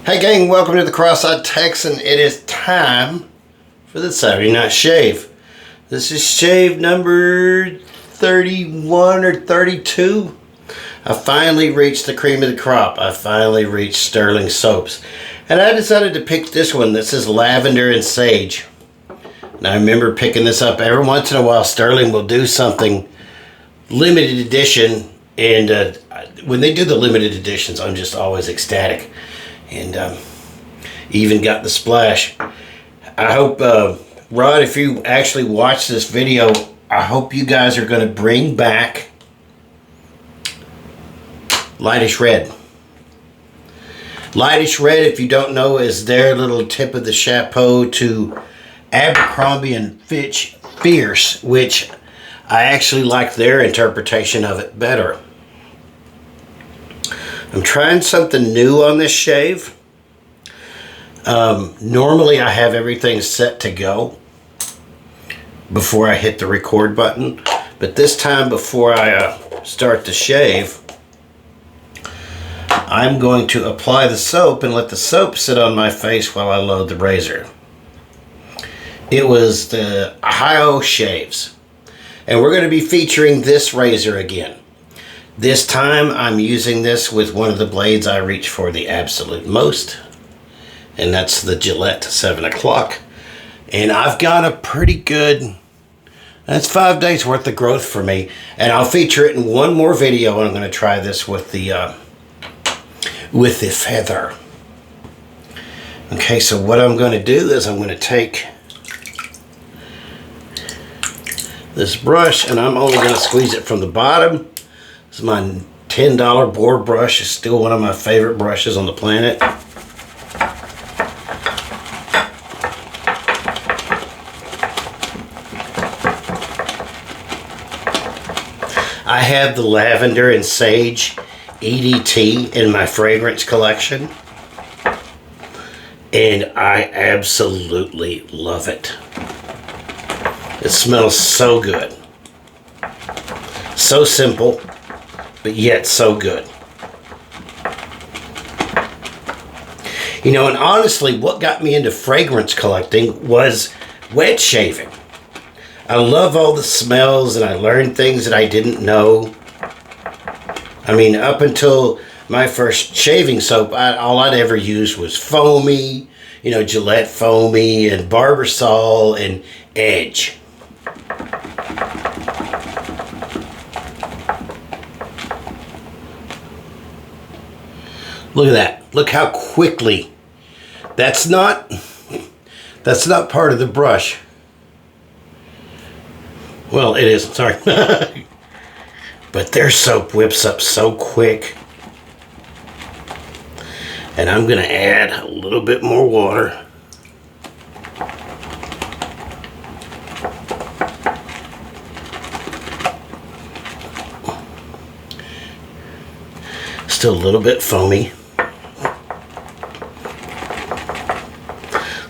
Hey gang, welcome to the Cross-Eyed Texan. It is time for the Saturday Night Shave. This is shave number 31 or 32. I finally reached the cream of the crop. I finally reached Stirling soaps. And I decided to pick this one. This is lavender and sage. And I remember picking this up every once in a while. Stirling will do something limited edition. And when they do the limited editions, I'm just always ecstatic. And even got the splash. I hope, Rod, if you actually watch this video, I hope you guys are going to bring back Lightish Red. Lightish Red, if you don't know, is their little tip of the chapeau to Abercrombie and Fitch Fierce, which I actually like their interpretation of it better. I'm trying something new on this shave. Normally I have everything set to go before I hit the record button, but this time before I start the shave, I'm going to apply the soap and let the soap sit on my face while I load the razor. It was the Ohio Shaves, and we're going to be featuring this razor again. This time I'm using this with one of the blades I reach for the absolute most, and that's the Gillette 7 o'clock. And I've got a pretty good, that's 5 days worth of growth for me, and I'll feature it in one more video. And I'm going to try this with the feather. Okay, so what I'm going to do is I'm going to take this brush, and I'm only going to squeeze it from the bottom. This is my $10 board brush. It's still one of my favorite brushes on the planet. I have the lavender and sage EDT in my fragrance collection, and I absolutely love it. It smells so good. So simple, but yet so good. You know, and honestly, what got me into fragrance collecting was wet shaving. I love all the smells, and I learned things that I didn't know. I mean, up until my first shaving soap, all I'd ever used was Foamy, you know, Gillette Foamy and Barbasol and Edge. Look at that. Look how quickly. That's not part of the brush. Well, it is, sorry. But their soap whips up so quick. And I'm going to add a little bit more water. Still a little bit foamy.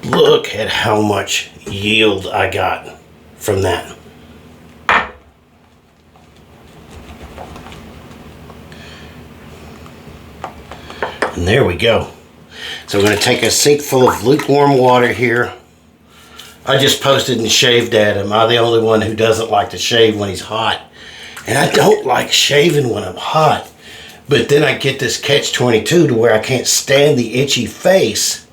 Look at how much yield I got from that. And there we go. So we're going to take a sink full of lukewarm water here. I just posted and shaved at him. I'm the only one who doesn't like to shave when he's hot. And I don't like shaving when I'm hot. But then I get this catch-22 to where I can't stand the itchy face.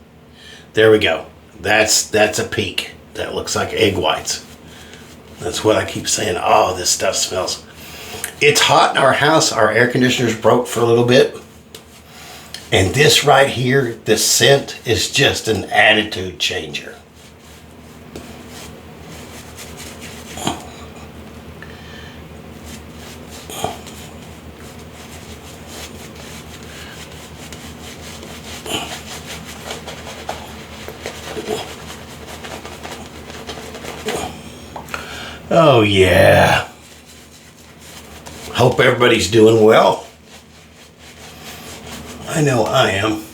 There we go. That's a peak. That looks like egg whites. That's what I keep saying. Oh, this stuff smells. It's hot in our house. Our air conditioner's broke for a little bit. And this right here, this scent, is just an attitude changer. Oh yeah. Hope everybody's doing well. I know I am.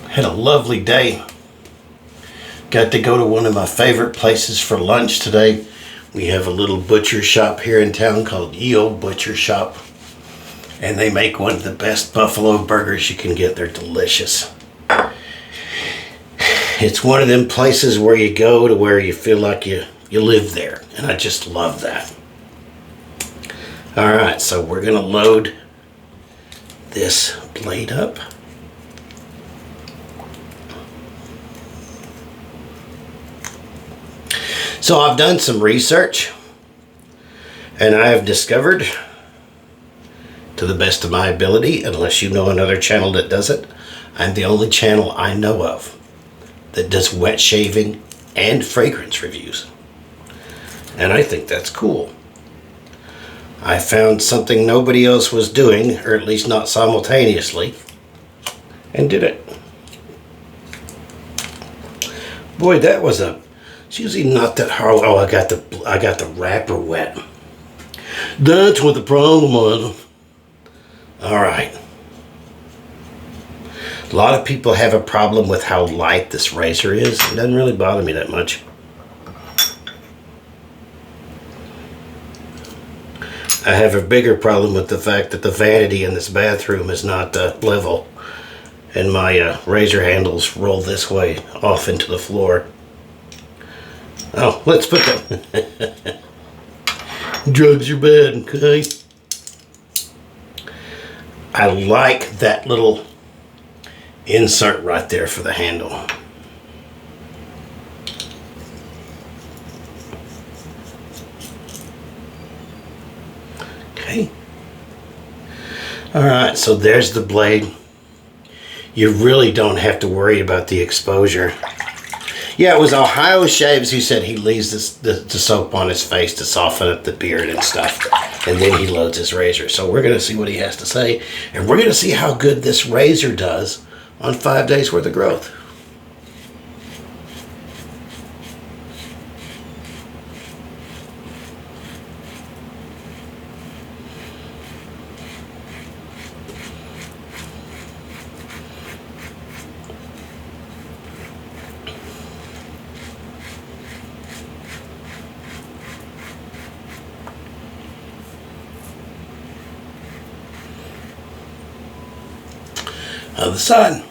Had a lovely day. Got to go to one of my favorite places for lunch today. We have a little butcher shop here in town called Ye Olde Butcher Shop. And they make one of the best buffalo burgers you can get. They're delicious. It's one of them places where you go to where you feel like you live there. And I just love that. Alright, so we're going to load this blade up. So I've done some research, and I have discovered, to the best of my ability, unless you know another channel that does it, I'm the only channel I know of that does wet shaving and fragrance reviews. And I think that's cool. I found something nobody else was doing, or at least not simultaneously, and did it. Boy, that was it's usually not that hard. Oh, I got the wrapper wet. That's what the problem was. Alright. A lot of people have a problem with how light this razor is. It doesn't really bother me that much. I have a bigger problem with the fact that the vanity in this bathroom is not level. And my razor handles roll this way off into the floor. Oh, let's put that. Drugs are bad, okay? I like that little insert right there for the handle. Okay. Alright, so there's the blade. You really don't have to worry about the exposure. Yeah, it was Ohio Shaves who said he leaves the soap on his face to soften up the beard and stuff. And then he loads his razor. So we're going to see what he has to say. And we're going to see how good this razor does on 5 days worth of growth. Other side.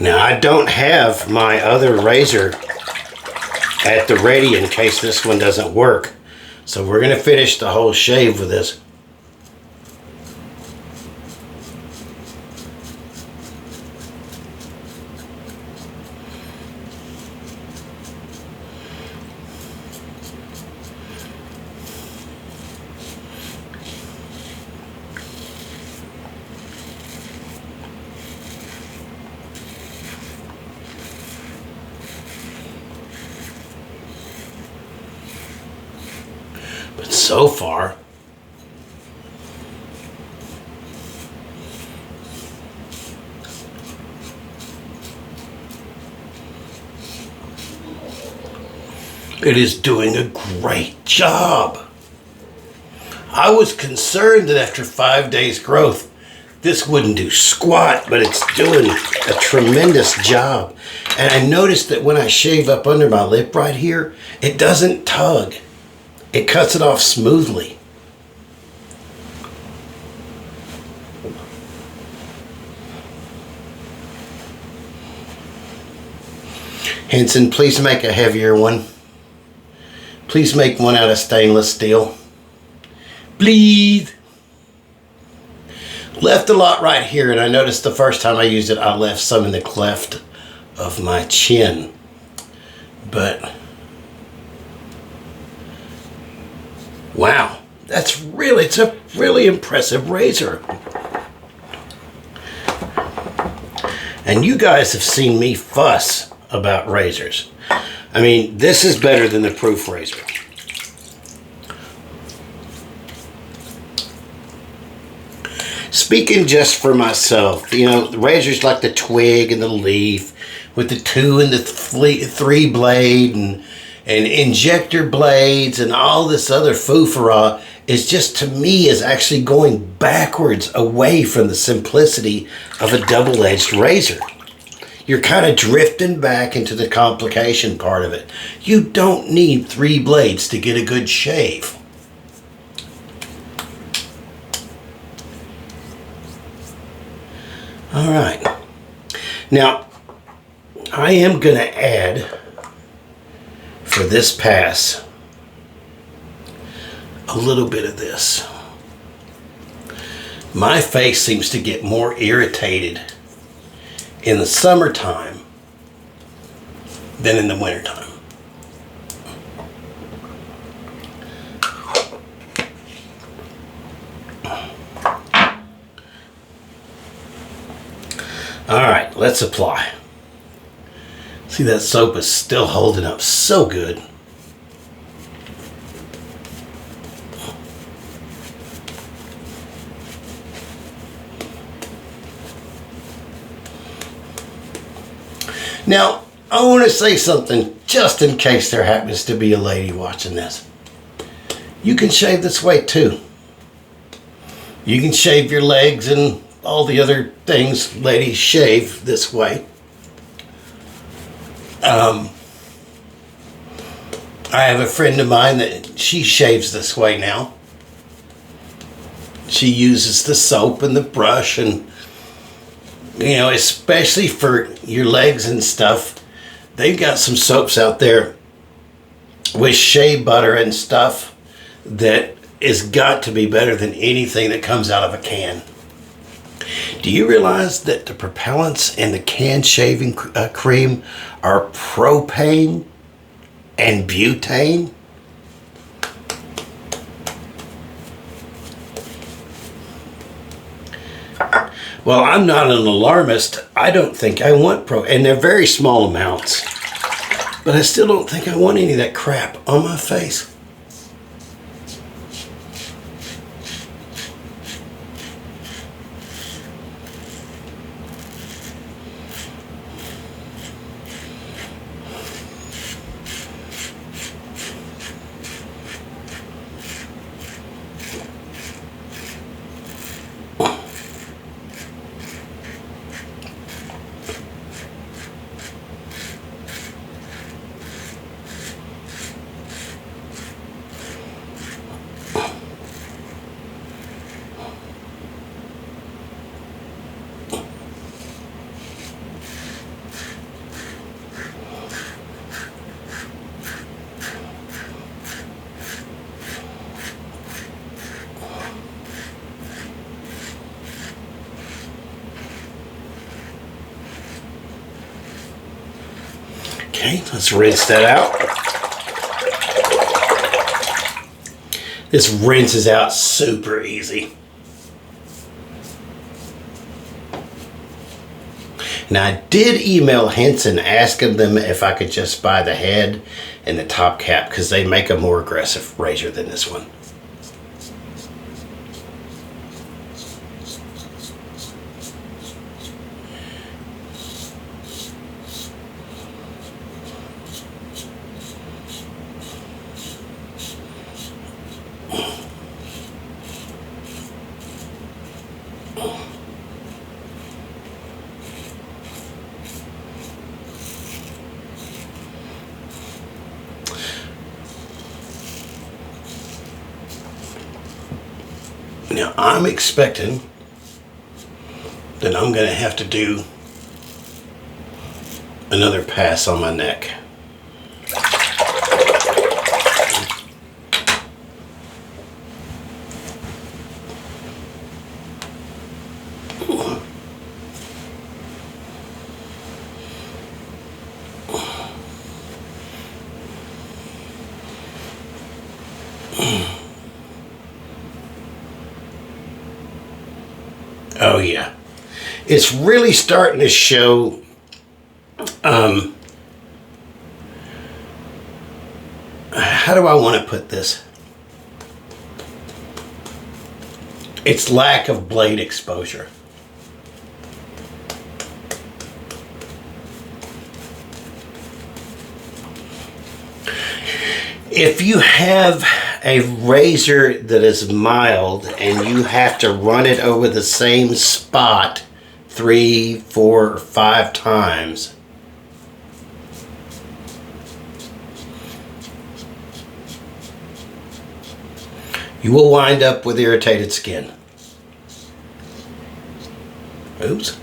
Now I don't have my other razor at the ready in case this one doesn't work. So we're going to finish the whole shave with this. But so far, it is doing a great job. I was concerned that after 5 days growth, this wouldn't do squat, but it's doing a tremendous job. And I noticed that when I shave up under my lip right here, it doesn't tug. It cuts it off smoothly. Henson, please make a heavier one. Please make one out of stainless steel. Please. Left a lot right here, and I noticed the first time I used it, I left some in the cleft of my chin. But wow, it's a really impressive razor. And you guys have seen me fuss about razors. I mean, this is better than the proof razor. Speaking just for myself, you know, the razors like the twig and the leaf with the 2 and the 3 blade and injector blades and all this other foo-for-all, is just, to me, is actually going backwards away from the simplicity of a double-edged razor. You're kind of drifting back into the complication part of it. You don't need 3 blades to get a good shave. All right. Now, I am going to add, for this pass, a little bit of this. My face seems to get more irritated in the summertime than in the wintertime. All right, let's apply. See, that soap is still holding up so good. Now, I want to say something just in case there happens to be a lady watching this. You can shave this way too. You can shave your legs and all the other things ladies shave this way. I have a friend of mine that she shaves this way now. She uses the soap and the brush, and you know, especially for your legs and stuff, they've got some soaps out there with shea butter and stuff that is got to be better than anything that comes out of a can. Do you realize that the propellants in the can shaving cream are propane and butane? Well, I'm not an alarmist. I don't think I want and they're very small amounts. But I still don't think I want any of that crap on my face. Okay, let's rinse that out. This rinses out super easy. Now, I did email Henson asking them if I could just buy the head and the top cap, because they make a more aggressive razor than this one. Now, I'm expecting that I'm going to have to do another pass on my neck. Oh yeah, it's really starting to show how do I want to put this? It's lack of blade exposure. If you have a razor that is mild and you have to run it over the same spot 3, 4, or 5 times, you will wind up with irritated skin. Oops.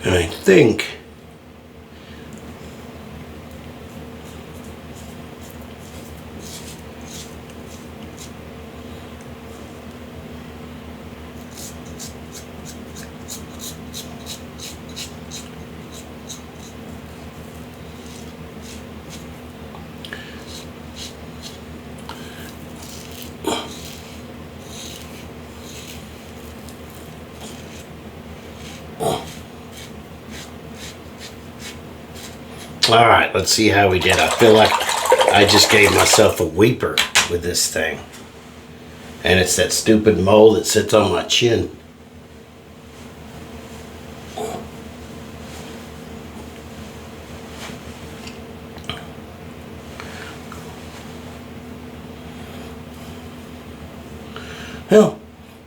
And I think all right, let's see how we did. I feel like I just gave myself a weeper with this thing. And it's that stupid mole that sits on my chin. Well,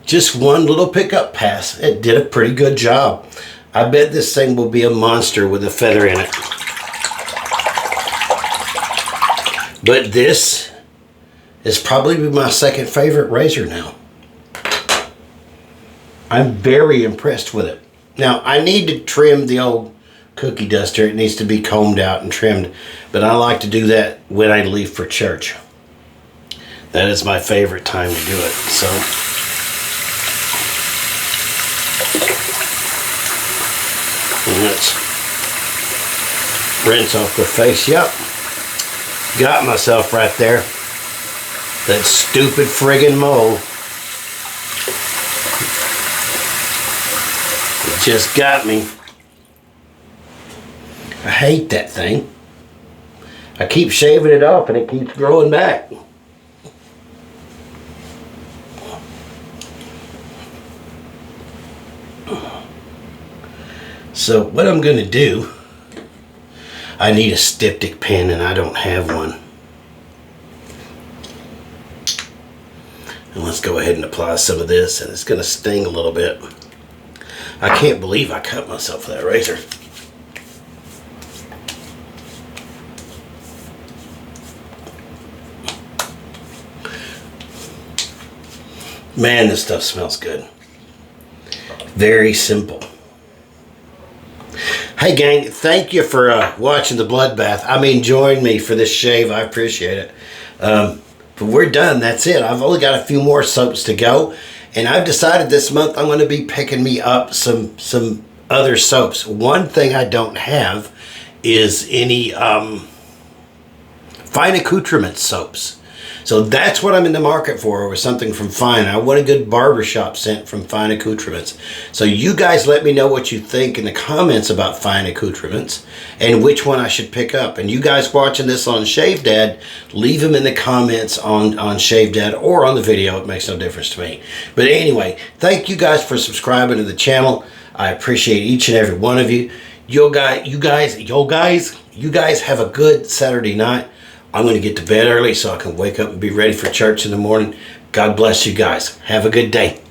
just one little pickup pass. It did a pretty good job. I bet this thing will be a monster with a feather in it. But this is probably my second favorite razor now. I'm very impressed with it. Now, I need to trim the old cookie duster. It needs to be combed out and trimmed. But I like to do that when I leave for church. That is my favorite time to do it. So, let's rinse off the face. Yep. Got myself right there. That stupid friggin' mole. It just got me. I hate that thing. I keep shaving it off and it keeps growing back. So what I'm going to do, I need a styptic pen and I don't have one. And let's go ahead and apply some of this, and it's going to sting a little bit. I can't believe I cut myself with that razor. Man, this stuff smells good. Very simple. Hey gang, thank you for watching the bloodbath. I mean, join me for this shave. I appreciate it. But we're done. That's it. I've only got a few more soaps to go. And I've decided this month I'm going to be picking me up some other soaps. One thing I don't have is any fine accoutrement soaps. So that's what I'm in the market for, with something from Fine. I want a good barbershop scent from Fine Accoutrements. So you guys let me know what you think in the comments about Fine Accoutrements and which one I should pick up. And you guys watching this on Shave Dad, leave them in the comments on Shave Dad or on the video. It makes no difference to me. But anyway, thank you guys for subscribing to the channel. I appreciate each and every one of you. You guys have a good Saturday night. I'm going to get to bed early so I can wake up and be ready for church in the morning. God bless you guys. Have a good day.